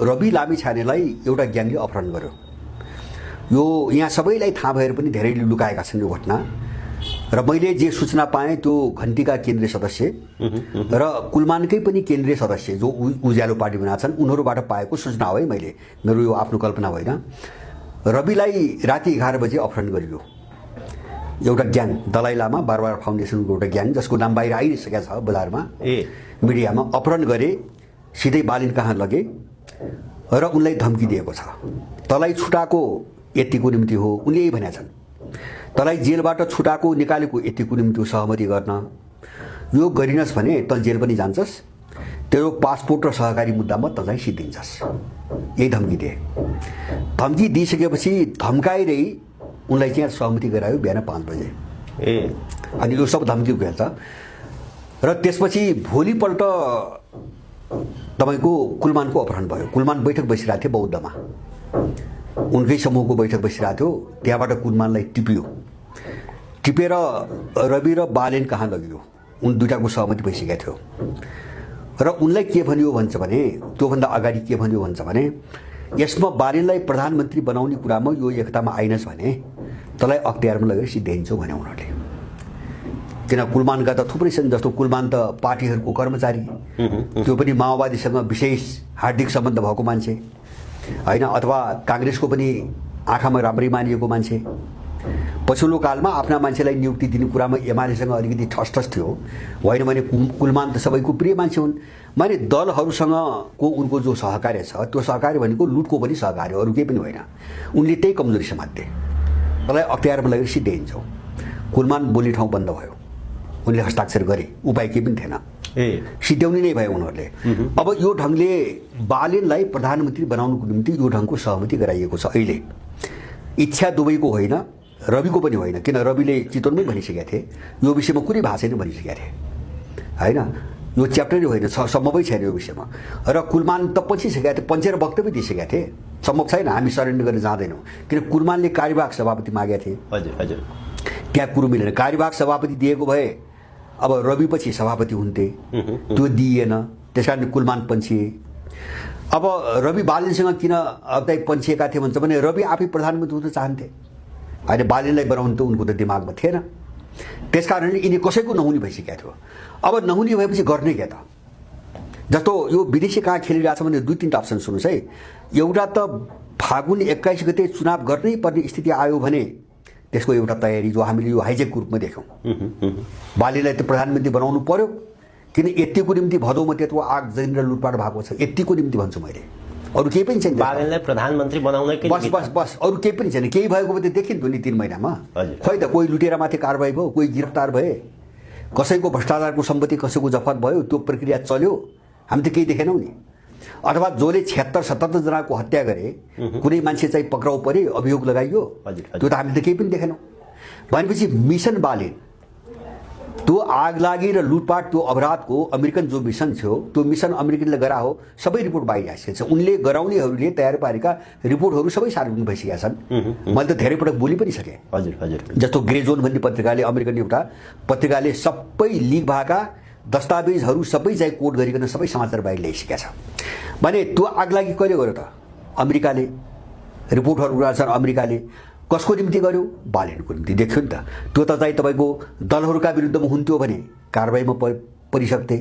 रवि लामिछानेलाई एउटा ग्याङले अपहरण गर्यो। यो यहाँ सबैलाई थाहा भएर पनि धेरैले लुकाएका छन् यो घटना। र मैले जे सूचना पाएँ त्यो घन्टीका केन्द्रीय सदस्य र कुलमानकै पनि केन्द्रीय सदस्य जो उज्यालो पार्टी बनाएका छन् उनीहरूबाट पाएको सूचना हो है। मेरो यो आफ्नो कल्पना होइन। रविलाई राति 11 बजे अपहरण गरियो। एउटा ग्याङ दलाई लामा बारबार फाउन्डेसनको एउटा ग्याङ जसको नाम बाहिर आइसकेको छ बजारमा मिडियामा अपहरण गरे, सिधै बालिन कहाँ लगे र उनलाई धम्की दिएको छ। तलाई छुटाको यतिको निम्ति हो उनले यही भनेका छन्। तलाई जेलबाट छुटाको निकालेको यतिको निम्ति सहमति गर्न यो गरिनस् भने त जेल पनि जान्छस्, तेरो पासपोर्ट र सहकारी मुद्दामा त चाहिँ सिद्धिन्छस्, यही धम्की दिए। धम्की दिइसकेपछि धम्काइरै उनलाई चाहिँ सहमति गरायो बिहान 5 बजे। अनि यो सब धम्की गएछ। र त्यसपछि भोलिपल्ट तपाईको कुलमानको अपहरण भयो। कुलमान बैठक बसिरहेको थियो बौद्धमा, उनकै समूहको बैठक बसिरहेको थियो। त्यहाँबाट कुलमानलाई टिपेर रवि र बालेन कहाँ लगियो। उन दुईटाको सहमति भइसकेको थियो। र उनलाई के भन्यो भन्छ भने, त्योभन्दा अगाडि के भन्यो भन्छ भने, यसमा बालेनलाई प्रधानमन्त्री बनाउने कुरामा यो एकतामा आइनस् भने तँलाई अख्तियारमा लगेर सिद्ध्याइन्छौ भने उनीहरूले। किन कुलमानका त थुप्रै छन्, जस्तो कुलमान त पार्टीहरूको कर्मचारी, त्यो पनि माओवादीसँग विशेष हार्दिक सम्बन्ध भएको मान्छे होइन, अथवा काङ्ग्रेसको पनि आँखामा राम्रै मानिएको मान्छे। पछिल्लो कालमा आफ्ना मान्छेलाई नियुक्ति दिने कुरामा एमालेसँग अलिकति ठसठस थियो। होइन भने कुलमान त सबैको प्रिय मान्छे हुन्। माने दलहरूसँगको उनको जो सहकार्य छ त्यो सहकार्य भनेको लुटको पनि सहकार्य, अरू केही पनि होइन। उनले त्यही कमजोरी समात्थे। तँलाई अख्तियारमा लगेर सिद्ध्याइन्छौ। कुलमान बोल्ने ठाउँ बन्द भयो। उनले हस्ताक्षर गरे, उपाय केही पनि थिएन, सिद्ध्याउने नै भयो उनीहरूले। अब यो ढङ्गले बालेनलाई प्रधानमन्त्री बनाउनुको निम्ति यो ढङ्गको सहमति गराइएको छ। अहिले इच्छा दुवैको होइन, रविको पनि होइन। किन रविले चितवनमै भनिसकेका थिए यो विषयमा कुनै भाषा नै भनिसकेका थिए होइन, यो च्याप्टरै होइन, सम्भवै छैन यो विषयमा। र कुलमान त पछिसकेका थिए, पञ्चेर वक्तव्य दिइसकेका थिए, सम्भव छैन, हामी सरेन्डर गरेर जाँदैनौँ। किन कुलमानले कार्यवाहक सभापति मागेका थिए। हजुर त्यहाँ कुरो मिलेन। कार्यवाहक सभापति दिएको भए अब रवि पछि सभापति हुन्थे, त्यो दिइएन, त्यस कारण कुलमान पन्छिए। अब रवि बालेनसँग किन अब पन्छिएका थिए भन्छ भने रवि आफै प्रधानमन्त्री हुन चाहन्थे होइन, बालेनलाई बनाउनु त उनको त दिमागमा थिएन। त्यस कारणले यिनी कसैको नहुने भइसकेको थियो। अब नहुने भएपछि गर्ने के त? जस्तो यो विदेशी कहाँ खेलिरहेछ भने 2-3 अप्सन सुन्नुहोस् है। एउटा त फागुन 21 गते चुनाव गर्नै पर्ने स्थिति आयो भने त्यसको एउटा तयारी जो हामीले यो हाइजेकको रूपमा देख्यौँ। बालेनलाई त प्रधानमन्त्री बनाउनु पर्यो, किन यतिको निम्ति भदौमा त्यत्रो आगजनी र लुटपाट भएको छ, यतिको निम्ति भन्छु मैले, अरू केही पनि छैन। बालेनलाई प्रधानमन्त्री बनाउनकै बस अरू केही पनि छैन। केही भएको त देखिन्थ्यो नि 3 महिनामा। खोइ त कोही लुटेर माथि कारबाही भयो, कोही गिरफ्तार भए, कसैको भ्रष्टाचारको सम्पत्ति कसैको जफत भयो, त्यो प्रक्रिया चल्यो, हामी त केही देखेनौँ नि। अथवा जसले 76-77 जनाको हत्या गरे कुनै मान्छे चाहिँ पक्राउ परे, अभियोग लगाइयो, त्यो त हामीले त केही पनि देखेनौँ। भनेपछि मिसन बालेन, त्यो आगलागी र लुटपाट, त्यो अपराधको अमेरिकन जो मिसन थियो त्यो मिसन अमेरिकनले गरा हो, सबै रिपोर्ट बाहिर आइसकेको छ। उनले गराउनेहरूले तयार पारेका रिपोर्टहरू सबै सार्वजनिक भइसकेका छन्। मैले त धेरै पटक बोली पनि सकेँ। जस्तो ग्रे जोन भन्ने पत्रिकाले, अमेरिकन एउटा पत्रिकाले सबै लिक भएका दस्तावेजहरू सबै चाहिँ कोड गरिकन सबै समाचार बाहिर ल्याइसकेका छ। भने त्यो आगलागी कहिले गर्यो त? अमेरिकाले। रिपोर्टहरू छन् अमेरिकाले। कसको निम्ति गर्यो? बालेनको निम्ति। देख्यो नि त। त्यो त चाहिँ तपाईँको दलहरूका विरुद्धमा हुन्थ्यो भने कारबाहीमा परिसक्थे।